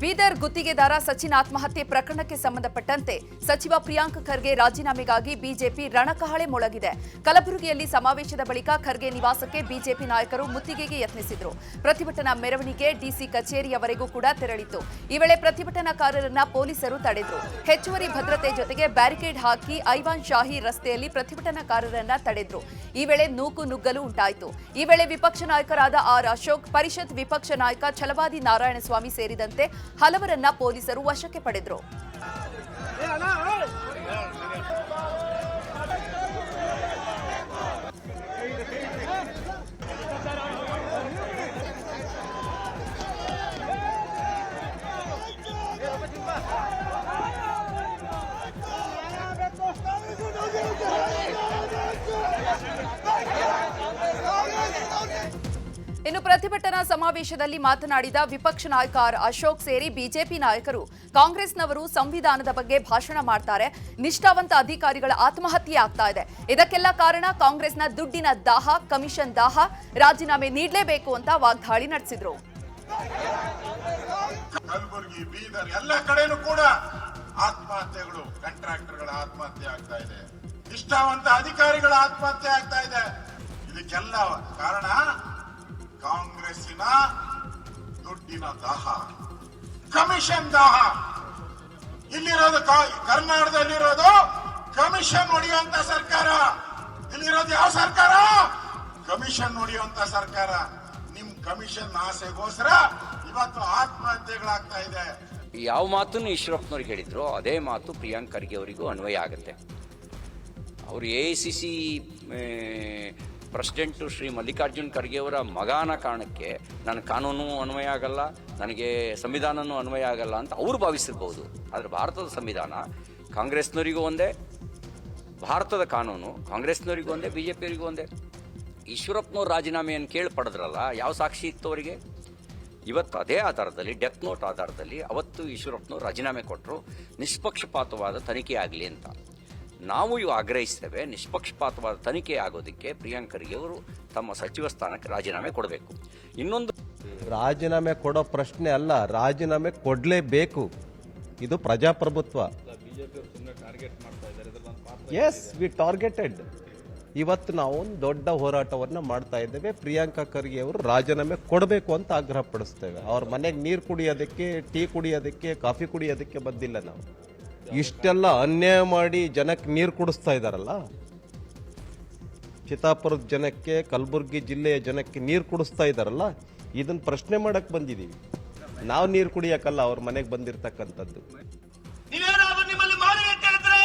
ಬೀದರ್ ಗುತ್ತಿಗೆದಾರ ಸಚಿನ್ ಆತ್ಮಹತ್ಯೆ ಪ್ರಕರಣಕ್ಕೆ ಸಂಬಂಧಪಟ್ಟಂತೆ ಸಚಿವ ಪ್ರಿಯಾಂಕ್ ಖರ್ಗೆ ರಾಜೀನಾಮೆಗಾಗಿ ಬಿಜೆಪಿ ರಣಕಹಳೆ ಮೊಳಗಿದೆ. ಕಲಬುರಗಿಯಲ್ಲಿ ಸಮಾವೇಶದ ಬಳಿಕ ಖರ್ಗೆ ನಿವಾಸಕ್ಕೆ ಬಿಜೆಪಿ ನಾಯಕರು ಮುತ್ತಿಗೆಗೆ ಯತ್ನಿಸಿದರು. ಪ್ರತಿಭಟನಾ ಮೆರವಣಿಗೆ ಡಿಸಿ ಕಚೇರಿಯವರೆಗೂ ಕೂಡ ತೆರಳಿತು. ಈ ವೇಳೆ ಪ್ರತಿಭಟನಾಕಾರರನ್ನ ಪೊಲೀಸರು ತಡೆದರು. ಹೆಚ್ಚುವರಿ ಭದ್ರತೆ ಜೊತೆಗೆ ಬ್ಯಾರಿಕೇಡ್ ಹಾಕಿ ಐವಾನ್ ಶಾಹಿ ರಸ್ತೆಯಲ್ಲಿ ಪ್ರತಿಭಟನಾಕಾರರನ್ನ ತಡೆದರು. ಈ ವೇಳೆ ನೂಕು ನುಗ್ಗಲು ಉಂಟಾಯಿತು. ಈ ವೇಳೆ ವಿಪಕ್ಷ ನಾಯಕರಾದ ಆರ್ ಅಶೋಕ್, ಪರಿಷತ್ ವಿಪಕ್ಷ ನಾಯಕ ಛಲವಾದಿ ನಾರಾಯಣಸ್ವಾಮಿ ಸೇರಿದಂತೆ ಹಲವರನ್ನ ಪೊಲೀಸರು ವಶಕ್ಕೆ ಪಡೆದರು. ಇನ್ನು ಪ್ರತಿಭಟನಾ ಸಮಾವೇಶದಲ್ಲಿ ಮಾತನಾಡಿದ ವಿಪಕ್ಷ ನಾಯಕ ಆರ್ ಅಶೋಕ್ ಸೇರಿ ಬಿಜೆಪಿ ನಾಯಕರು, ಕಾಂಗ್ರೆಸ್ನವರು ಸಂವಿಧಾನದ ಬಗ್ಗೆ ಭಾಷಣ ಮಾಡ್ತಾರೆ, ನಿಷ್ಠಾವಂತ ಅಧಿಕಾರಿಗಳ ಆತ್ಮಹತ್ಯೆ ಆಗ್ತಾ ಇದೆ. ಇದಕ್ಕೆಲ್ಲ ಕಾರಣ ಕಾಂಗ್ರೆಸ್ನ ದುಡ್ಡಿನ ದಾಹ, ಕಮಿಷನ್ ದಾಹ. ರಾಜೀನಾಮೆ ನೀಡಲೇಬೇಕು ಅಂತ ವಾಗ್ದಾಳಿ ನಡೆಸಿದ್ರು. ಕಲಬುರಗಿ, ಬೀದರ್ ಎಲ್ಲ ಕಡೆನೂ ಕೂಡ ಆತ್ಮಹತ್ಯೆಗಳು, ಕಾಂಟ್ರಾಕ್ಟರ್ಗಳ ಆತ್ಮಹತ್ಯೆ ಆಗ್ತಾ ಇದೆ, ನಿಷ್ಠಾವಂತ ಅಧಿಕಾರಿಗಳ ಆತ್ಮಹತ್ಯೆ ಆಗ್ತಾ ಇದೆ. ಇದಕ್ಕೆಲ್ಲ ಕಾರಣ ಕಾಂಗ್ರೆಸ್ಸಿನ ದುಡ್ಡಿನ ದಾಹ, ಕಮಿಷನ್ ದಾಹ. ಇಲ್ಲಿರೋದು ಕರ್ನಾಟಕದಲ್ಲಿರೋದು ಕಮಿಷನ್ ಹೊಡೆಯುವಂತ ಸರ್ಕಾರ. ಇಲ್ಲಿರೋದು ಯಾವ ಸರ್ಕಾರ? ಕಮಿಷನ್ ಹೊಡೆಯುವಂತ ಸರ್ಕಾರ. ನಿಮ್ ಕಮಿಷನ್ ಆಸೆಗೋಸ್ಕರ ಇವತ್ತು ಆತ್ಮಹತ್ಯೆಗಳಾಗ್ತಾ ಇದೆ. ಯಾವ ಮಾತನ್ನು ಈಶ್ವರಪ್ಪನವ್ರಿಗೆ ಹೇಳಿದ್ರು ಅದೇ ಮಾತು ಪ್ರಿಯಾಂಕ್ ಖರ್ಗೆ ಅವರಿಗೂ ಅನ್ವಯ ಆಗುತ್ತೆ. ಅವರು AICC ಪ್ರೆಸಿಡೆಂಟು ಶ್ರೀ ಮಲ್ಲಿಕಾರ್ಜುನ್ ಖರ್ಗೆ ಅವರ ಮಗನ ಕಾರಣಕ್ಕೆ ನನ್ನ ಕಾನೂನು ಅನ್ವಯ ಆಗಲ್ಲ, ನನಗೆ ಸಂವಿಧಾನನೂ ಅನ್ವಯ ಆಗಲ್ಲ ಅಂತ ಅವರು ಭಾವಿಸಿರ್ಬೋದು. ಆದರೆ ಭಾರತದ ಸಂವಿಧಾನ ಕಾಂಗ್ರೆಸ್ನವರಿಗೂ ಒಂದೇ, ಭಾರತದ ಕಾನೂನು ಕಾಂಗ್ರೆಸ್ನವರಿಗೂ ಒಂದೇ, BJPಯವರಿಗೂ ಒಂದೇ. ಈಶ್ವರಪ್ಪನವ್ರ ರಾಜೀನಾಮೆಯನ್ನು ಕೇಳಿ ಪಡೆದ್ರಲ್ಲ, ಯಾವ ಸಾಕ್ಷಿ ಇತ್ತು ಅವರಿಗೆ? ಇವತ್ತು ಅದೇ ಆಧಾರದಲ್ಲಿ, ಡೆತ್ ನೋಟ್ ಆಧಾರದಲ್ಲಿ ಅವತ್ತು ಈಶ್ವರಪ್ಪನವ್ರು ರಾಜೀನಾಮೆ ಕೊಟ್ಟರು, ನಿಷ್ಪಕ್ಷಪಾತವಾದ ತನಿಖೆ ಆಗಲಿ ಅಂತ. ನಾವು ಇವು ಆಗ್ರಹಿಸ್ತೇವೆ. ನಿಷ್ಪಕ್ಷಪಾತವಾದ ತನಿಖೆ ಆಗೋದಕ್ಕೆ ಪ್ರಿಯಾಂಕ್ ಖರ್ಗೆ ಅವರು ತಮ್ಮ ಸಚಿವ ಸ್ಥಾನಕ್ಕೆ ರಾಜೀನಾಮೆ ಕೊಡಬೇಕು. ಇನ್ನೊಂದು, ರಾಜೀನಾಮೆ ಕೊಡೋ ಪ್ರಶ್ನೆ ಅಲ್ಲ, ರಾಜೀನಾಮೆ ಕೊಡಲೇಬೇಕು. ಇದು ಪ್ರಜಾಪ್ರಭುತ್ವ. Yes, we targeted. ಇವತ್ತು ನಾವು ಒಂದು ದೊಡ್ಡ ಹೋರಾಟವನ್ನು ಮಾಡ್ತಾ ಇದ್ದೇವೆ. ಪ್ರಿಯಾಂಕಾ ಖರ್ಗೆ ಅವರು ರಾಜೀನಾಮೆ ಕೊಡಬೇಕು ಅಂತ ಆಗ್ರಹ ಪಡಿಸ್ತೇವೆ. ಅವ್ರ ಮನೆಗೆ ನೀರು ಕುಡಿಯೋದಕ್ಕೆ, ಟೀ ಕುಡಿಯೋದಕ್ಕೆ, ಕಾಫಿ ಕುಡಿಯೋದಕ್ಕೆ ಬಂದಿಲ್ಲ ನಾವು. ಇಷ್ಟೆಲ್ಲ ಅನ್ಯಾಯ ಮಾಡಿ ಜನಕ್ಕೆ ನೀರು ಕುಡಿಸ್ತಾ ಇದ್ದಾರಲ್ಲ, ಚಿತ್ತಾಪುರದ ಜನಕ್ಕೆ, ಕಲಬುರಗಿ ಜಿಲ್ಲೆಯ ಜನಕ್ಕೆ ನೀರು ಕುಡಿಸ್ತಾ ಇದ್ದಾರಲ್ಲ, ಇದನ್ನ ಪ್ರಶ್ನೆ ಮಾಡಕ್ ಬಂದಿದ್ದೀವಿ ನಾವು. ನೀರು ಕುಡಿಯಕ್ಕಲ್ಲ ಅವ್ರ ಮನೆಗೆ ಬಂದಿರತಕ್ಕಂಥದ್ದು. ನಿಮ್ಮಲ್ಲಿ ಮಾಡಿ ಅಂತ ಹೇಳಿದ್ರೆ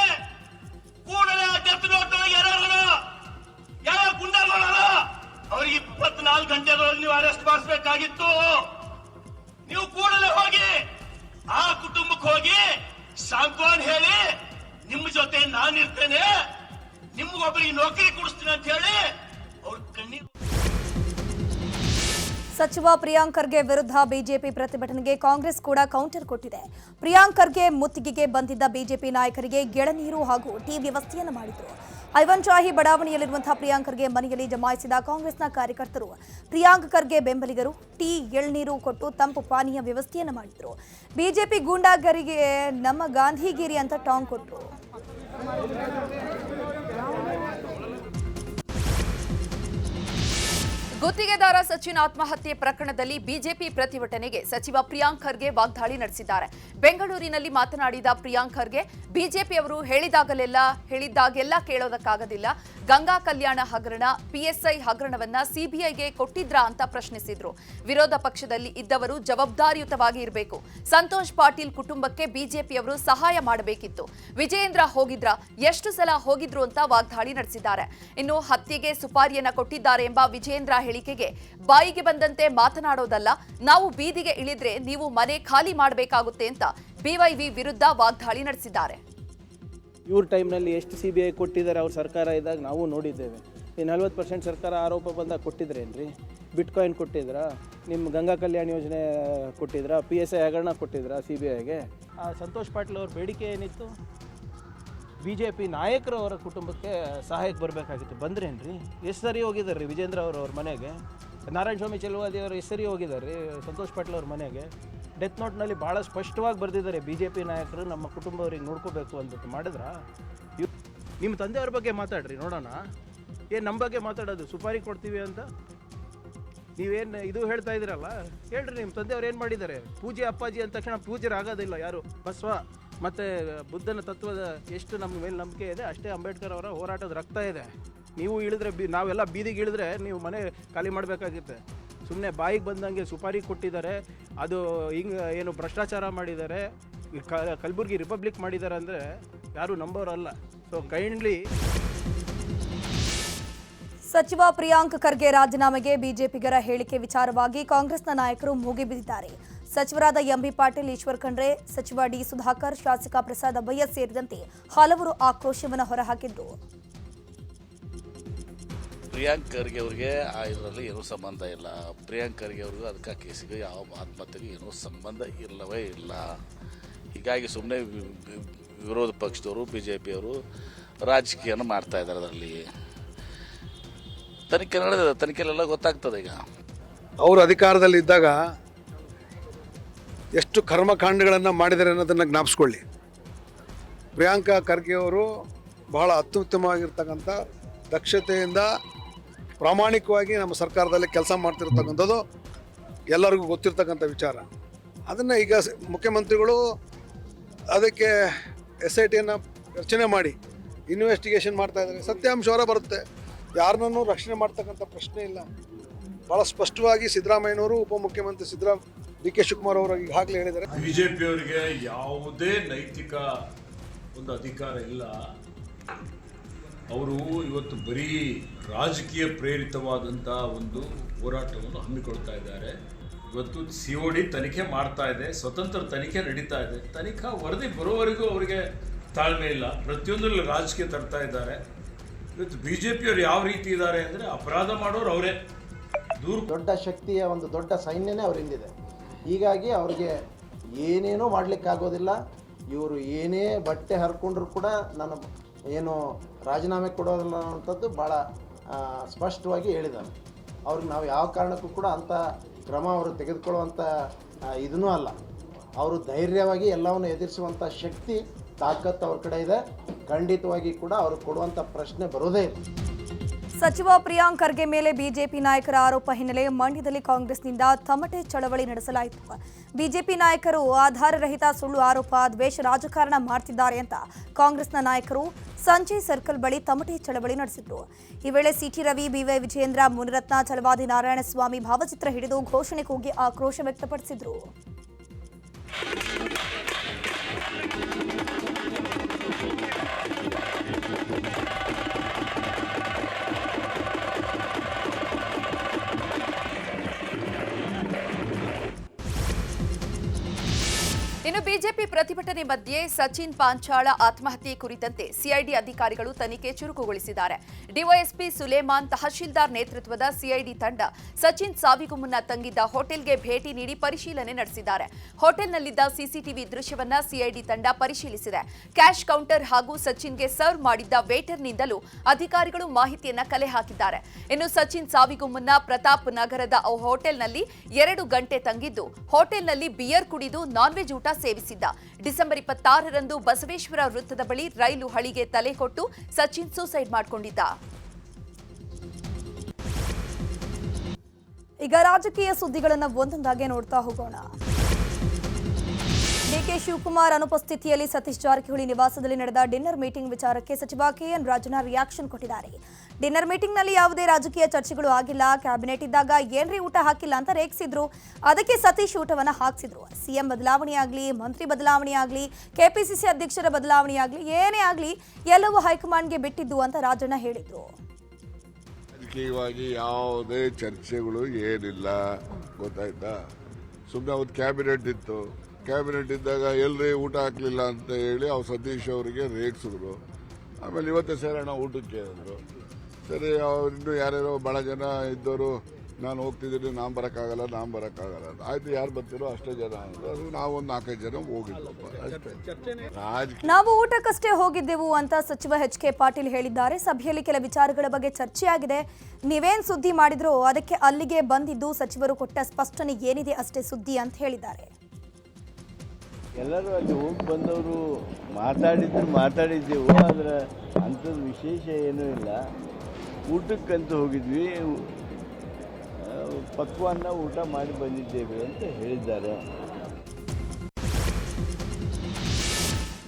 ಕೂಡಲೇ ಡೆತ್ ನೋಟ್ ಯಾವ ಗುಂಡಾಗಳಲ್ಲ ಅವ್ರಿಗೆ 24 ಗಂಟೆಗಳಲ್ಲಿ ನೀವು ಅರೆಸ್ಟ್ ಮಾಡಿಸಬೇಕಾಗಿತ್ತು. ನೀವು ಕೂಡಲೇ ಹೋಗಿ ಆ ಕುಟುಂಬಕ್ಕೆ ಹೋಗಿ ಸಾಂತ್ವನ ಹೇಳಿ, ನಿಮ್ಮ ಜೊತೆ ನಾನಿರ್ತೇನೆ, ನಿಮ್ಗೊಬ್ಬರಿಗೆ ನೌಕರಿ ಕೊಡಿಸ್ತೀನಿ ಅಂತ ಹೇಳಿ ಅವ್ರ ಕಣ್ಣೀರು. ಸಚಿವ ಪ್ರಿಯಾಂಕ್ ಖರ್ಗೆ ವಿರುದ್ಧ ಬಿಜೆಪಿ ಪ್ರತಿಭಟನೆಗೆ ಕಾಂಗ್ರೆಸ್ ಕೂಡ ಕೌಂಟರ್ ಕೊಟ್ಟಿದೆ. ಪ್ರಿಯಾಂಕ್ ಖರ್ಗೆ ಮುತ್ತಿಗೆಗೆ ಬಂದಿದ್ದ ಬಿಜೆಪಿ ನಾಯಕರಿಗೆ ಎಳನೀರು ಹಾಗೂ ಟೀ ವ್ಯವಸ್ಥೆಯನ್ನು ಮಾಡಿದರು. ಐವನ್ ಶಾಹಿ ಬಡಾವಣೆಯಲ್ಲಿರುವಂತಹ ಪ್ರಿಯಾಂಕ್ ಖರ್ಗೆ ಮನೆಯಲ್ಲಿ ಜಮಾಯಿಸಿದ ಕಾಂಗ್ರೆಸ್ನ ಕಾರ್ಯಕರ್ತರು ಪ್ರಿಯಾಂಕ್ ಖರ್ಗೆ ಬೆಂಬಲಿಗರು ಟೀ, ಎಳನೀರು ಕೊಟ್ಟು ತಂಪು ಪಾನೀಯ ವ್ಯವಸ್ಥೆಯನ್ನು ಮಾಡಿದರು. ಬಿಜೆಪಿ ಗೂಂಡಾಗರಿಗೆ ನಮ್ಮ ಗಾಂಧಿಗಿರಿ ಅಂತ ಟಾಂಗ್ ಕೊಟ್ಟರು. ಗುತ್ತಿಗೆದಾರ ಸಚಿನ್ ಆತ್ಮಹತ್ಯೆ ಪ್ರಕರಣದಲ್ಲಿ ಬಿಜೆಪಿ ಪ್ರತಿಭಟನೆಗೆ ಸಚಿವ ಪ್ರಿಯಾಂಕ್ ಖರ್ಗೆ ವಾಗ್ದಾಳಿ ನಡೆಸಿದ್ದಾರೆ. ಬೆಂಗಳೂರಿನಲ್ಲಿ ಮಾತನಾಡಿದ ಪ್ರಿಯಾಂಕ್ ಖರ್ಗೆ, ಬಿಜೆಪಿಯವರು ಹೇಳಿದಾಗೆಲ್ಲ ಕೇಳೋದಕ್ಕಾಗದಿಲ್ಲ. ಗಂಗಾ ಕಲ್ಯಾಣ ಹಗರಣ, PSI ಹಗರಣವನ್ನ ಸಿಬಿಐಗೆ ಕೊಟ್ಟಿದ್ರಾ ಅಂತ ಪ್ರಶ್ನಿಸಿದ್ರು. ವಿರೋಧ ಪಕ್ಷದಲ್ಲಿ ಇದ್ದವರು ಜವಾಬ್ದಾರಿಯುತವಾಗಿ ಇರಬೇಕು. ಸಂತೋಷ್ ಪಾಟೀಲ್ ಕುಟುಂಬಕ್ಕೆ ಬಿಜೆಪಿಯವರು ಸಹಾಯ ಮಾಡಬೇಕಿತ್ತು. ವಿಜಯೇಂದ್ರ ಹೋಗಿದ್ರಾ? ಎಷ್ಟು ಸಲ ಹೋಗಿದ್ರು ಅಂತ ವಾಗ್ದಾಳಿ ನಡೆಸಿದ್ದಾರೆ. ಇನ್ನು ಹತ್ಯೆಗೆ ಸುಪಾರಿಯನ್ನ ಕೊಟ್ಟಿದ್ದಾರೆ ಎಂಬ ವಿಜಯೇಂದ್ರ ಹೇಳಿಕೆಗೆ ಬಾಯಿಗೆ ಬಂದಂತೆ ಮಾತನಾಡೋದಲ್ಲ, ನಾವು ಬೀದಿಗೆ ಇಳಿದ್ರೆ ನೀವು ಮನೆ ಖಾಲಿ ಮಾಡಬೇಕಾಗುತ್ತೆ ಅಂತ BYV ವಿರುದ್ಧ ವಾಗ್ದಾಳಿ ನಡೆಸಿದ್ದಾರೆ. ಇವ್ರ ಟೈಮ್ನಲ್ಲಿ ಎಷ್ಟು CBI ಕೊಟ್ಟಿದ್ದಾರೆ ಅವ್ರ ಸರ್ಕಾರ ಇದ್ದಾಗ ನಾವು ನೋಡಿದ್ದೇವೆ. ಈ 40% ಸರ್ಕಾರ ಆರೋಪ ಬಂದಾಗ ಕೊಟ್ಟಿದ್ರೇನ್ರಿ? ಬಿಟ್ಕಾಯಿನ್ ಕೊಟ್ಟಿದ್ರಾ? ನಿಮ್ಮ ಗಂಗಾ ಕಲ್ಯಾಣ ಯೋಜನೆ ಕೊಟ್ಟಿದ್ರಾ? PSI ಹಗರಣ ಕೊಟ್ಟಿದ್ರಾ CBIಗೆ? ಸಂತೋಷ್ ಪಾಟೀಲ್ ಅವ್ರ ಬೇಡಿಕೆ ಏನಿತ್ತು? BJP ನಾಯಕರು ಅವರ ಕುಟುಂಬಕ್ಕೆ ಸಹಾಯಕ್ಕೆ ಬರಬೇಕಾಗಿತ್ತು. ಬಂದ್ರೇನ್ರಿ? ಎಷ್ಟು ಸರಿ ಹೋಗಿದ್ದಾರೆ ರೀ ವಿಜೇಂದ್ರ ಅವ್ರ ಮನೆಗೆ? ನಾರಾಯಣ ಸ್ವಾಮಿ ಚೆಲುವಾದಿ ಅವರ ಹೆಸರಿ ಹೋಗಿದ್ದಾರೆ ಸಂತೋಷ್ ಪಾಟೀಲ್ ಅವ್ರ ಮನೆಗೆ. ಡೆತ್ ನೋಟ್ನಲ್ಲಿ ಭಾಳ ಸ್ಪಷ್ಟವಾಗಿ ಬರೆದಿದ್ದಾರೆ, ಬಿ ಜೆ ಪಿ ನಾಯಕರು ನಮ್ಮ ಕುಟುಂಬವ್ರಿಗೆ ನೋಡ್ಕೋಬೇಕು ಅಂದ್ಬಿಟ್ಟು. ಮಾಡಿದ್ರ ನಿಮ್ಮ ತಂದೆಯವ್ರ ಬಗ್ಗೆ ಮಾತಾಡ್ರಿ ನೋಡೋಣ. ಏನು ನಮ್ಮ ಬಗ್ಗೆ ಮಾತಾಡೋದು ಸುಪಾರಿ ಕೊಡ್ತೀವಿ ಅಂತ ನೀವೇನು ಇದು ಹೇಳ್ತಾ ಇದ್ದೀರಲ್ಲ, ಹೇಳ್ರಿ ನಿಮ್ಮ ತಂದೆಯವ್ರು ಏನು ಮಾಡಿದ್ದಾರೆ. ಪೂಜೆ ಅಪ್ಪಾಜಿ ಅಂದ ತಕ್ಷಣ ಪೂಜೆರಾಗೋದಿಲ್ಲ ಯಾರು. ಬಸವ ಮತ್ತು ಬುದ್ಧನ ತತ್ವದ ಎಷ್ಟು ನಮ್ಮ ಮೇಲೆ ನಂಬಿಕೆ ಇದೆ ಅಷ್ಟೇ ಅಂಬೇಡ್ಕರ್ ಅವರ ಹೋರಾಟದ ರಕ್ತ ಇದೆ. ನೀವು ಇಳಿದ್ರೆ ನಾವೆಲ್ಲ ಬೀದಿಗೆ ಇಳಿದ್ರೆ ನೀವು ಮನೆ ಖಾಲಿ ಮಾಡಬೇಕಾಗುತ್ತೆ. ಸುಮ್ಮನೆ ಬಾಯಿಗೆ ಬಂದಂಗೆ ಸುಪಾರಿ ಕೊಟ್ಟಿದ್ದಾರೆ, ಅದು ಹಿಂಗೆ ಏನು ಭ್ರಷ್ಟಾಚಾರ ಮಾಡಿದ್ದಾರೆ, ಕಲಬುರ್ಗಿ ರಿಪಬ್ಲಿಕ್ ಮಾಡಿದ್ದಾರೆ ಅಂದರೆ ಯಾರು ನಂಬೋರಲ್ಲ. So kindly. ಸಚಿವ ಪ್ರಿಯಾಂಕ್ ಖರ್ಗೆ ರಾಜೀನಾಮೆಗೆ ಬಿಜೆಪಿಗರ ಹೇಳಿಕೆ ವಿಚಾರವಾಗಿ ಕಾಂಗ್ರೆಸ್ನ ನಾಯಕರು ಮುಗಿಬಿದ್ದಿದ್ದಾರೆ. ಸಚಿವರಾದ ಎಂಬಿ ಪಾಟೀಲ್, ಈಶ್ವರ್ ಖಂಡ್ರೆ, ಸಚಿವ ಡಿ ಸುಧಾಕರ್, ಶಾಸಕ ಪ್ರಸಾದ್ ಅಬ್ಬಯ್ಯ ಸೇರಿದಂತೆ ಹಲವರು ಆಕ್ರೋಶವನ್ನು ಹೊರಹಾಕಿದ್ರು. ಪ್ರಿಯಾಂಕ್ ಖರ್ಗೆ ಅವ್ರಿಗೆ ಇದರಲ್ಲಿ ಏನೂ ಸಂಬಂಧ ಇಲ್ಲ. ಪ್ರಿಯಾಂಕ್ ಖರ್ಗೆ ಅವ್ರಿಗೂ ಅದಕ್ಕೆ ಕೇಸಿಗೆ ಯಾವ ಆತ್ಮಹತ್ಯೆಗೂ ಏನೂ ಸಂಬಂಧ ಇಲ್ಲವೇ ಇಲ್ಲ. ಹೀಗಾಗಿ ಸುಮ್ಮನೆ ವಿರೋಧ ಪಕ್ಷದವರು BJPಯವರು ರಾಜಕೀಯನ ಮಾಡ್ತಾ ಇದ್ದಾರೆ. ಅದರಲ್ಲಿ ತನಿಖೆ ನಡೆದಿದೆ, ತನಿಖೆಲೆಲ್ಲ ಗೊತ್ತಾಗ್ತದೆ. ಈಗ ಅವರು ಅಧಿಕಾರದಲ್ಲಿದ್ದಾಗ ಎಷ್ಟು ಕರ್ಮಕಾಂಡಗಳನ್ನು ಮಾಡಿದ್ದಾರೆ ಅನ್ನೋದನ್ನು ಜ್ಞಾಪಿಸ್ಕೊಳ್ಳಿ. ಪ್ರಿಯಾಂಕಾ ಖರ್ಗೆ ಅವರು ಬಹಳ ಅತ್ಯುತ್ತಮವಾಗಿರ್ತಕ್ಕಂಥ ದಕ್ಷತೆಯಿಂದ ಪ್ರಾಮಾಣಿಕವಾಗಿ ನಮ್ಮ ಸರ್ಕಾರದಲ್ಲಿ ಕೆಲಸ ಮಾಡ್ತಿರ್ತಕ್ಕಂಥದ್ದು ಎಲ್ಲರಿಗೂ ಗೊತ್ತಿರ್ತಕ್ಕಂಥ ವಿಚಾರ. ಅದನ್ನು ಈಗ ಮುಖ್ಯಮಂತ್ರಿಗಳು ಅದಕ್ಕೆ SITಯನ್ನು ರಚನೆ ಮಾಡಿ ಇನ್ವೆಸ್ಟಿಗೇಷನ್ ಮಾಡ್ತಾ ಇದ್ದಾರೆ. ಸತ್ಯಾಂಶ ಹೊರ ಬರುತ್ತೆ. ಯಾರನ್ನೂ ರಕ್ಷಣೆ ಮಾಡ್ತಕ್ಕಂಥ ಪ್ರಶ್ನೆ ಇಲ್ಲ. ಭಾಳ ಸ್ಪಷ್ಟವಾಗಿ ಸಿದ್ದರಾಮಯ್ಯನವರು, ಉಪಮುಖ್ಯಮಂತ್ರಿ DK ಶಿವಕುಮಾರ್ ಅವರು ಈಗಾಗಲೇ ಹೇಳಿದ್ದಾರೆ. ಬಿಜೆಪಿಯವರಿಗೆ ಯಾವುದೇ ನೈತಿಕ ಒಂದು ಅಧಿಕಾರ ಇಲ್ಲ. ಅವರು ಇವತ್ತು ಬರೀ ರಾಜಕೀಯ ಪ್ರೇರಿತವಾದಂಥ ಒಂದು ಹೋರಾಟವನ್ನು ಹಮ್ಮಿಕೊಳ್ತಾ ಇದ್ದಾರೆ. ಇವತ್ತು COD ತನಿಖೆ ಮಾಡ್ತಾ ಇದೆ, ಸ್ವತಂತ್ರ ತನಿಖೆ ನಡೀತಾ ಇದೆ. ತನಿಖಾ ವರದಿ ಬರೋವರೆಗೂ ಅವರಿಗೆ ತಾಳ್ಮೆ ಇಲ್ಲ. ಪ್ರತಿಯೊಂದರಲ್ಲಿ ರಾಜಕೀಯ ತರ್ತಾ ಇದ್ದಾರೆ. ಇವತ್ತು BJPಯವರು ಯಾವ ರೀತಿ ಇದ್ದಾರೆ ಅಂದರೆ ಅಪರಾಧ ಮಾಡೋರು ಅವರೇ. ದೊಡ್ಡ ಶಕ್ತಿಯ ಒಂದು ದೊಡ್ಡ ಸೈನ್ಯನೇ ಅವ್ರ ಹಿಂದಿದೆ. ಹೀಗಾಗಿ ಅವ್ರಿಗೆ ಏನೇನೂ ಮಾಡಲಿಕ್ಕಾಗೋದಿಲ್ಲ. ಇವರು ಏನೇ ಬಟ್ಟೆ ಹರ್ಕೊಂಡ್ರು ಕೂಡ ನಾನು ಏನು ರಾಜೀನಾಮೆ ಕೊಡೋದಿಲ್ಲ ಅನ್ನೋಂಥದ್ದು ಭಾಳ ಸ್ಪಷ್ಟವಾಗಿ ಹೇಳಿದ್ದಾರೆ. ಅವ್ರಿಗೆ ನಾವು ಯಾವ ಕಾರಣಕ್ಕೂ ಕೂಡ ಅಂಥ ಕ್ರಮ ಅವರು ತೆಗೆದುಕೊಳ್ಳುವಂಥ ಇದೂ ಅಲ್ಲ. ಅವರು ಧೈರ್ಯವಾಗಿ ಎಲ್ಲವನ್ನು ಎದುರಿಸುವಂಥ ಶಕ್ತಿ, ತಾಕತ್ತು ಅವ್ರ ಕಡೆ ಇದೆ. ಖಂಡಿತವಾಗಿ ಕೂಡ ಅವರು ಕೊಡುವಂಥ ಪ್ರಶ್ನೆ ಬರೋದೇ ಇಲ್ಲ. ಸಚಿವ ಪ್ರಿಯಾಂಕ್ ಖರ್ಗೆ ಮೇಲೆ ಬಿಜೆಪಿ ನಾಯಕರ ಆರೋಪ ಹಿನ್ನೆಲೆ ಮಂಡ್ಯದಲ್ಲಿ ಕಾಂಗ್ರೆಸ್ನಿಂದ ತಮಟೆ ಚಳವಳಿ ನಡೆಸಲಾಯಿತು. ಬಿಜೆಪಿ ನಾಯಕರು ಆಧಾರರಹಿತ ಸುಳ್ಳು ಆರೋಪ, ದ್ವೇಷ ರಾಜಕಾರಣ ಮಾಡ್ತಿದ್ದಾರೆ ಅಂತ ಕಾಂಗ್ರೆಸ್ನ ನಾಯಕರು ಸಂಜಯ್ ಸರ್ಕಲ್ ಬಳಿ ತಮಟೆ ಚಳವಳಿ ನಡೆಸಿದ್ರು. ಈ ವೇಳೆ ಸಿಟಿ ರವಿ, BY ವಿಜಯೇಂದ್ರ, ಮುನಿರತ್ನ, ಛಲವಾದಿ ನಾರಾಯಣಸ್ವಾಮಿ ಭಾವಚಿತ್ರ ಹಿಡಿದು ಘೋಷಣೆ ಕೂಗಿ ಆಕ್ರೋಶ ವ್ಯಕ್ತಪಡಿಸಿದ್ರು. ಇನ್ನು ಬಿಜೆಪಿ ಪ್ರತಿಭಟನೆ ಮಧ್ಯೆ ಸಚಿನ್ ಪಾಂಚಾಳ ಆತ್ಮಹತ್ಯೆ ಕುರಿತಂತೆ ಸಿಐಡಿ ಅಧಿಕಾರಿಗಳು ತನಿಖೆ ಚುರುಕುಗೊಳಿಸಿದ್ದಾರೆ. ಡಿವೈಎಸ್ಪಿ ಸುಲೇಮಾನ್, ತಹಶೀಲ್ದಾರ್ ನೇತೃತ್ವದ ಸಿಐಡಿ ತಂಡ ಸಚಿನ್ ಸಾವಿಗೂ ಮುನ್ನ ತಂಗಿದ್ದ ಹೋಟೆಲ್ಗೆ ಭೇಟಿ ನೀಡಿ ಪರಿಶೀಲನೆ ನಡೆಸಿದ್ದಾರೆ. ಹೋಟೆಲ್ನಲ್ಲಿದ್ದ ಸಿಸಿಟಿವಿ ದೃಶ್ಯವನ್ನ ಸಿಐಡಿ ತಂಡ ಪರಿಶೀಲಿಸಿದೆ. ಕ್ಯಾಶ್ ಕೌಂಟರ್ ಹಾಗೂ ಸಚಿನ್ಗೆ ಸರ್ವ್ ಮಾಡಿದ್ದ ವೇಟರ್ನಿಂದಲೂ ಅಧಿಕಾರಿಗಳು ಮಾಹಿತಿಯನ್ನ ಕಲೆ ಹಾಕಿದ್ದಾರೆ. ಇನ್ನು ಸಚಿನ್ ಸಾವಿಗೂ ಮುನ್ನ ಪ್ರತಾಪ್ ನಗರದ ಹೋಟೆಲ್ನಲ್ಲಿ 2 ಗಂಟೆ ತಂಗಿದ್ದು ಹೋಟೆಲ್ನಲ್ಲಿ ಬಿಯರ್ ಕುಡಿದು ನಾನ್ ವೆಜ್ ಊಟ ಸೇವಿಸಿದ್ದ. ಡಿಸೆಂಬರ್ 26ರಂದು ಬಸವೇಶ್ವರ ವೃತ್ತದ ಬಳಿ ರೈಲು ಹಳಿಗೆ ತಲೆ ಕೊಟ್ಟು ಸಚಿನ್ ಸೂಸೈಡ್ ಮಾಡಿಕೊಂಡಿದ್ದ. ಈಗ ರಾಜಕೀಯ ಸುದ್ದಿಗಳನ್ನು ಒಂದೊಂದಾಗಿ ನೋಡ್ತಾ ಹೋಗೋಣ. DK ಶಿವಕುಮಾರ್ ಅನುಪಸ್ಥಿತಿಯಲ್ಲಿ ಸತೀಶ್ ಜಾರಕಿಹೊಳಿ ನಿವಾಸದಲ್ಲಿ ನಡೆದ ಡಿನ್ನರ್ ಮೀಟಿಂಗ್ ವಿಚಾರಕ್ಕೆ ಸಚಿವ KN ರಾಜಣ್ಣ ರಿಯಾಕ್ಷನ್ ಕೊಟ್ಟಿದ್ದಾರೆ. ಡಿನ್ನರ್ ಮೀಟಿಂಗ್ನಲ್ಲಿ ಯಾವುದೇ ರಾಜಕೀಯ ಚರ್ಚೆಗಳು ಆಗಿಲ್ಲ, ಕ್ಯಾಬಿನೆಟ್ ಇದ್ದಾಗ ಏನ್ರಿ ಊಟ ಹಾಕಿಲ್ಲ ಅಂತ ರೇಗಿಸಿದ್ರು. ಅದಕ್ಕೆ ಸತೀಶ್ ಊಟವನ್ನು ಹಾಕಿಸಿದ್ರು. CM ಬದಲಾವಣೆ ಆಗಲಿ, ಮಂತ್ರಿ ಬದಲಾವಣೆ ಆಗಲಿ, KPCC ಅಧ್ಯಕ್ಷರ ಬದಲಾವಣೆ ಆಗಲಿ, ಏನೇ ಆಗಲಿ ಎಲ್ಲವೂ ಹೈಕಮಾಂಡ್ಗೆ ಬಿಟ್ಟಿದ್ದು ಅಂತ ರಾಜಣ್ಣ ಹೇಳಿದ್ರು. ರಾಜಕೀಯವಾಗಿ ಯಾವುದೇ ಚರ್ಚೆಗಳು ಏನಿಲ್ಲ, ಗೊತ್ತಾಯ್ತಾ. ಸುಮ್ಮನೆ ಅವತ್ತು ಕ್ಯಾಬಿನೆಟ್ ಇತ್ತು, ಕ್ಯಾಬಿನೆಟ್ ಇದ್ದಾಗ ಎಲ್ಲರೇ ಊಟ ಹಾಕಲಿಲ್ಲ ಅಂತ ಹೇಳಿ ಅವ್ರು ಸತೀಶ್ ಅವರಿಗೆ ರೇಗಿಸಿದ್ರು. ಆಮೇಲೆ ಇವತ್ತೇ ಸೇರೋಣ ಊಟಕ್ಕೆ ಅಂದರು. ಸರಿ, ಅವ್ರು ಇನ್ನೂ ಯಾರ್ಯಾರೋ ಭಾಳ ಜನ ಇದ್ದವರು ನಾನು ಹೋಗ್ತಿದ್ದೀನಿ, ನಾನು ಬರೋಕ್ಕಾಗಲ್ಲ ಅಂತ. ಆಯ್ತು, ಯಾರು ಬರ್ತಿರೋ ಅಷ್ಟೇ ಜನ ಅಂದರು. ಅದು ನಾವೊಂದು 4-5 ಜನ ಹೋಗಿದ್ವಪ್ಪ ಅಷ್ಟೇ. ನಾವು ಊಟಕ್ಕಷ್ಟೇ ಹೋಗಿದ್ದೆವು ಅಂತ ಸಚಿವ ಎಚ್.ಕೆ. ಪಾಟೀಲ್ ಹೇಳಿದ್ದಾರೆ. ಸಭೆಯಲ್ಲಿ ಕೆಲ ವಿಚಾರಗಳ ಬಗ್ಗೆ ಚರ್ಚೆಯಾಗಿದೆ. ನೀವೇನ್ ಸುದ್ದಿ ಮಾಡಿದ್ರೋ ಅದಕ್ಕೆ ಅಲ್ಲಿಗೆ ಬಂದಿದ್ದು ಸಚಿವರು ಕೊಟ್ಟ ಸ್ಪಷ್ಟನೆ ಏನಿದೆ ಅಷ್ಟೇ ಸುದ್ದಿ ಅಂತ ಹೇಳಿದ್ದಾರೆ. ಎಲ್ಲರೂ ಅಲ್ಲಿ ಹೋಗಿ ಬಂದವರು ಮಾತಾಡಿದ್ದೆವು, ಆದರೆ ಅಂಥದ್ದು ವಿಶೇಷ ಏನೂ ಇಲ್ಲ. ಊಟಕ್ಕಂತ ಹೋಗಿದ್ವಿ, ಪಕ್ವಾನ್ನ ಊಟ ಮಾಡಿ ಬಂದಿದ್ದೇವೆ ಅಂತ ಹೇಳಿದ್ದಾರೆ.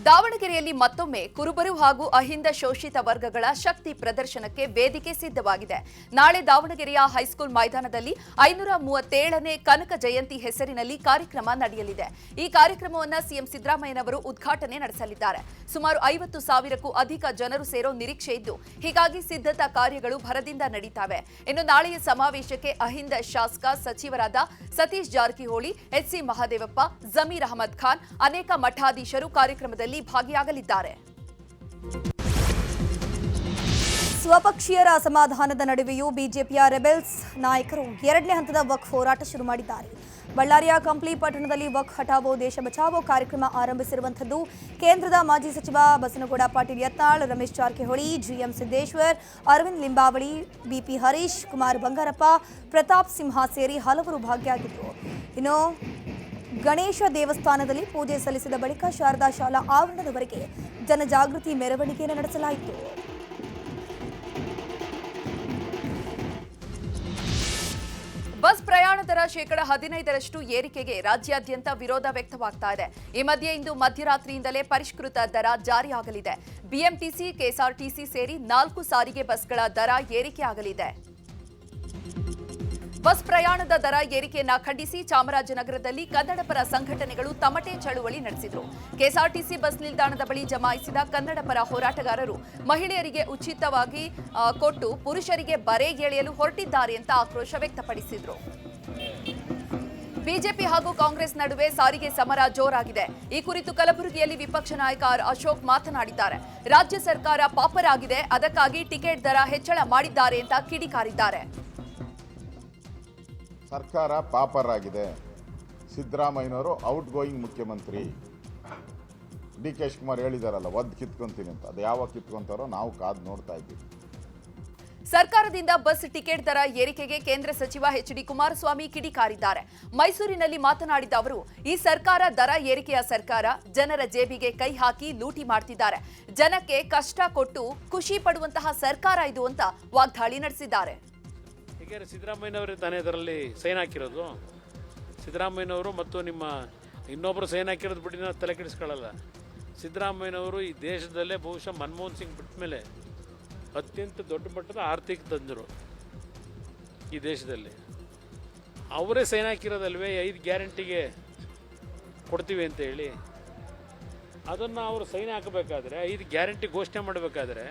ದಾವಣಗೆರೆಯಲ್ಲಿ ಮತ್ತೊಮ್ಮೆ ಕುರುಬರು ಹಾಗೂ ಅಹಿಂದ ಶೋಷಿತ ವರ್ಗಗಳ ಶಕ್ತಿ ಪ್ರದರ್ಶನಕ್ಕೆ ವೇದಿಕೆ ಸಿದ್ಧವಾಗಿದೆ. ನಾಳೆ ದಾವಣಗೆರೆಯ ಹೈಸ್ಕೂಲ್ ಮೈದಾನದಲ್ಲಿ 537ನೇ ಕನಕ ಜಯಂತಿ ಹೆಸರಿನಲ್ಲಿ ಕಾರ್ಯಕ್ರಮ ನಡೆಯಲಿದೆ. ಈ ಕಾರ್ಯಕ್ರಮವನ್ನು ಸಿಎಂ ಸಿದ್ದರಾಮಯ್ಯನವರು ಉದ್ಘಾಟನೆ ನಡೆಸಲಿದ್ದಾರೆ. ಸುಮಾರು 50,000ಕ್ಕೂ ಅಧಿಕ ಜನರು ಸೇರೋ ನಿರೀಕ್ಷೆ ಇದ್ದು, ಹೀಗಾಗಿ ಸಿದ್ಧತಾ ಕಾರ್ಯಗಳು ಭರದಿಂದ ನಡೀತಾವೆ. ಇನ್ನು ನಾಳೆಯ ಸಮಾವೇಶಕ್ಕೆ ಅಹಿಂದ ಶಾಸಕ ಸಚಿವರಾದ ಸತೀಶ್ ಜಾರಕಿಹೊಳಿ, ಎಚ್.ಸಿ. ಮಹದೇವಪ್ಪ, ಜಮೀರ್ ಅಹಮದ್ ಖಾನ್, ಅನೇಕ ಮಠಾಧೀಶರು ಕಾರ್ಯಕ್ರಮದಲ್ಲಿ ಭಾಗಿಯಾಗಲಿದ್ದಾರೆ. ಸ್ವಪಕ್ಷೀಯರ ಅಸಮಾಧಾನದ ನಡುವೆಯೂ ಬಿಜೆಪಿಯ ರೆಬೆಲ್ಸ್ ನಾಯಕರು 2ನೇ ಹಂತದ ವಕ್ಫ್ ಹೋರಾಟ ಶುರು ಮಾಡಿದ್ದಾರೆ. ಬಳ್ಳಾರಿಯ ಕಂಪ್ಲಿ ಪಟ್ಟಣದಲ್ಲಿ ವಕ್ಫ್ ಹಟಾವೋ ದೇಶ ಬಚಾವೋ ಕಾರ್ಯಕ್ರಮ ಆರಂಭಿಸಿರುವಂಥದ್ದು ಕೇಂದ್ರದ ಮಾಜಿ ಸಚಿವ ಬಸನಗೌಡ ಪಾಟೀಲ್ ಯತ್ನಾಳ್, ರಮೇಶ್ ಜಾರಕಿಹೊಳಿ, ಜಿಎಂ ಸಿದ್ದೇಶ್ವರ್, ಅರವಿಂದ್ ಲಿಂಬಾವಳಿ, ಬಿಪಿ ಹರೀಶ್, ಕುಮಾರ್ ಬಂಗಾರಪ್ಪ, ಪ್ರತಾಪ್ ಸಿಂಹ ಸೇರಿ ಹಲವರು ಭಾಗಿಯಾಗಿದ್ದರು. ಇನ್ನು ಗಣೇಶ ದೇವಸ್ಥಾನದಲ್ಲಿ ಪೂಜೆ ಸಲ್ಲಿಸಿದ ಬಳಿಕ ಶಾರದಾ ಶಾಲಾ ಆವರಣದವರೆಗೆ ಜನಜಾಗೃತಿ ಮೆರವಣಿಗೆಯನ್ನು ನಡೆಸಲಾಯಿತು. ಬಸ್ ಪ್ರಯಾಣ ದರ 15% ಏರಿಕೆಗೆ ರಾಜ್ಯಾದ್ಯಂತ ವಿರೋಧ ವ್ಯಕ್ತವಾಗ್ತಾ ಇದೆ. ಈ ಮಧ್ಯೆ ಇಂದು ಮಧ್ಯರಾತ್ರಿಯಿಂದಲೇ ಪರಿಷ್ಕೃತ ದರ ಜಾರಿಯಾಗಲಿದೆ. ಬಿಎಂಟಿಸಿ, ಕೆಎಸ್ಆರ್ಟಿಸಿ ಸೇರಿ 4 ಸಾರಿಗೆ ಬಸ್ಗಳ ದರ ಏರಿಕೆಯಾಗಲಿದೆ. ಬಸ್ ಪ್ರಯಾಣದ ದರ ಏರಿಕೆಯನ್ನ ಖಂಡಿಸಿ ಚಾಮರಾಜನಗರದಲ್ಲಿ ಕನ್ನಡಪರ ಸಂಘಟನೆಗಳು ತಮಟೆ ಚಳುವಳಿ ನಡೆಸಿದರು. ಕೆಎಸ್ಆರ್ಟಿಸಿ ಬಸ್ ನಿಲ್ದಾಣದ ಬಳಿ ಜಮಾಯಿಸಿದ ಕನ್ನಡಪರ ಹೋರಾಟಗಾರರು ಮಹಿಳೆಯರಿಗೆ ಉಚಿತವಾಗಿ ಕೊಟ್ಟು ಪುರುಷರಿಗೆ ಬರೆ ಎಳೆಯಲು ಹೊರಟಿದ್ದಾರೆ ಅಂತ ಆಕ್ರೋಶ ವ್ಯಕ್ತಪಡಿಸಿದರು. ಬಿಜೆಪಿ ಹಾಗೂ ಕಾಂಗ್ರೆಸ್ ನಡುವೆ ಸಾರಿಗೆ ಸಮರ ಜೋರಾಗಿದೆ. ಈ ಕುರಿತು ಕಲಬುರಗಿಯಲ್ಲಿ ವಿಪಕ್ಷ ನಾಯಕ ಆರ್ ಅಶೋಕ್ ಮಾತನಾಡಿದ್ದಾರೆ. ರಾಜ್ಯ ಸರ್ಕಾರ ಪಾಪರಾಗಿದೆ, ಅದಕ್ಕಾಗಿ ಟಿಕೆಟ್ ದರ ಹೆಚ್ಚಳ ಮಾಡಿದ್ದಾರೆ ಅಂತ ಕಿಡಿಕಾರಿದ್ದಾರೆ. ಸರ್ಕಾರ ಪಾಪರಾಗಿದೆ. ಸಿದ್ದರಾಮಯ್ಯನವರು ಔಟ್ ಗೋಯಿಂಗ್ ಮುಖ್ಯಮಂತ್ರಿ. ಡಿ ಕೆ ಶಿವಕುಮಾರ್ ಹೇಳಿದಾರಲ್ಲ, ಒದ್ದು ಕಿತ್ಕೊಂತೀನಿ ಅಂತ. ಅದು ಯಾವಾಗ ಕಿತ್ಕೊಂತಾರೋ ನಾವು ಕಾದು ನೋಡ್ತಾ ಇದ್ದೀವಿ. ಸರ್ಕಾರದಿಂದ ಬಸ್ ಟಿಕೆಟ್ ದರ ಏರಿಕೆಗೆ ಕೇಂದ್ರ ಸಚಿವ ಎಚ್.ಡಿ. ಕುಮಾರಸ್ವಾಮಿ ಕಿಡಿಕಾರಿದ್ದಾರೆ. ಮೈಸೂರಿನಲ್ಲಿ ಮಾತನಾಡಿದ ಅವರು, ಈ ಸರ್ಕಾರ ದರ ಏರಿಕೆಯ ಸರ್ಕಾರ, ಜನರ ಜೇಬಿಗೆ ಕೈ ಹಾಕಿ ಲೂಟಿ ಮಾಡ್ತಿದ್ದಾರೆ. ಜನಕ್ಕೆ ಕಷ್ಟ ಕೊಟ್ಟು ಖುಷಿ ಪಡುವಂತಹ ಸರ್ಕಾರ ಇದು ಅಂತ ವಾಗ್ದಾಳಿ ನಡೆಸಿದ್ದಾರೆ. ಹೀಗೆ ಸಿದ್ದರಾಮಯ್ಯನವರು ತಾನೇ ಇದರಲ್ಲಿ ಸೈನ್ ಹಾಕಿರೋದು. ಸಿದ್ದರಾಮಯ್ಯನವರು ಮತ್ತು ನಿಮ್ಮ ಇನ್ನೊಬ್ಬರು ಸೈನ್ ಹಾಕಿರೋದು ಬಿಟ್ಟು ನಾವು ತಲೆ ಕೆಡಿಸ್ಕೊಳ್ಳಲ್ಲ. ಸಿದ್ದರಾಮಯ್ಯನವರು ಈ ದೇಶದಲ್ಲೇ ಬಹುಶಃ ಮನಮೋಹನ್ ಸಿಂಗ್ ಬಿಟ್ಟ ಮೇಲೆ ಅತ್ಯಂತ ದೊಡ್ಡ ಮಟ್ಟದ ಆರ್ಥಿಕ ತಜ್ಞರು ಈ ದೇಶದಲ್ಲಿ. ಅವರೇ ಸೈನ್ ಹಾಕಿರೋದಲ್ವೇ 5 ಗ್ಯಾರಂಟಿಗೆ ಕೊಡ್ತೀವಿ ಅಂತ ಹೇಳಿ. ಅದನ್ನು ಅವರು ಸೈನ್ ಹಾಕಬೇಕಾದ್ರೆ, 5 ಗ್ಯಾರಂಟಿ ಘೋಷಣೆ ಮಾಡಬೇಕಾದ್ರೆ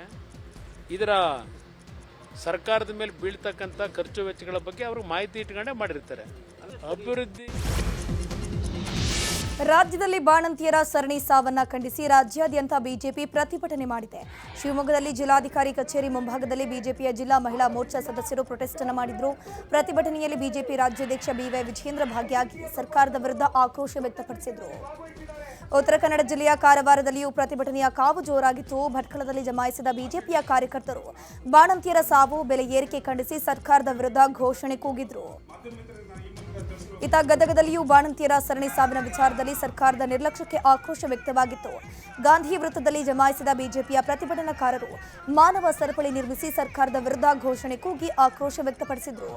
ಇದರ ಸರ್ಕಾರದ ಮೇಲೆ ಬೀಳ್ತಕ್ಕಂಥ ಖರ್ಚು ವೆಚ್ಚಗಳ ಬಗ್ಗೆ ಅವರು ಮಾಹಿತಿ ಇಟ್ಕೊಂಡೇ ಮಾಡಿರ್ತಾರೆ. ಅಭಿವೃದ್ಧಿ ರಾಜ್ಯದಲ್ಲಿ ಬಾಣಂತಿಯರ ಸರಣಿ ಸಾವನ್ನ ಖಂಡಿಸಿ ರಾಜ್ಯಾದ್ಯಂತ ಬಿಜೆಪಿ ಪ್ರತಿಭಟನೆ ಮಾಡಿದೆ. ಶಿವಮೊಗ್ಗದಲ್ಲಿ ಜಿಲ್ಲಾಧಿಕಾರಿ ಕಚೇರಿ ಮುಂಭಾಗದಲ್ಲಿ ಬಿಜೆಪಿಯ ಜಿಲ್ಲಾ ಮಹಿಳಾ ಮೋರ್ಚಾ ಸದಸ್ಯರು ಪ್ರೊಟೆಸ್ಟ್ ಅನ್ನು ಮಾಡಿದ್ರು. ಪ್ರತಿಭಟನೆಯಲ್ಲಿ ಬಿಜೆಪಿ ರಾಜ್ಯಾಧ್ಯಕ್ಷ ಬಿವೈ ವಿಜೇಂದ್ರ ಭಾಗಿಯಾಗಿ ಸರ್ಕಾರದ ವಿರುದ್ಧ ಆಕ್ರೋಶ ವ್ಯಕ್ತಪಡಿಸಿದರು. ಉತ್ತರ ಕನ್ನಡ ಜಿಲ್ಲೆಯ ಕಾರವಾರದಲ್ಲಿಯೂ ಪ್ರತಿಭಟನೆಯ ಕಾವು ಜೋರಾಗಿತ್ತು. ಭಟ್ಕಳದಲ್ಲಿ ಜಮಾಯಿಸಿದ ಬಿಜೆಪಿಯ ಕಾರ್ಯಕರ್ತರು ಬಾಣಂತಿಯರ ಸಾವು, ಬೆಲೆ ಏರಿಕೆ ಖಂಡಿಸಿ ಸರ್ಕಾರದ ವಿರುದ್ಧ ಘೋಷಣೆ ಕೂಗಿದ್ರು. ಇತ್ತ ಗದಗದಲ್ಲಿಯೂ ಬಾಣಂತಿಯರ ಸರಣಿ ಸಾವಿನ ವಿಚಾರದಲ್ಲಿ ಸರ್ಕಾರದ ನಿರ್ಲಕ್ಷ್ಯಕ್ಕೆ ಆಕ್ರೋಶ ವ್ಯಕ್ತವಾಗಿತ್ತು. ಗಾಂಧಿ ವೃತ್ತದಲ್ಲಿ ಜಮಾಯಿಸಿದ ಬಿಜೆಪಿಯ ಪ್ರತಿಭಟನಾಕಾರರು ಮಾನವ ಸರಪಳಿ ನಿರ್ಮಿಸಿ ಸರ್ಕಾರದ ವಿರುದ್ಧ ಘೋಷಣೆ ಕೂಗಿ ಆಕ್ರೋಶ ವ್ಯಕ್ತಪಡಿಸಿದರು.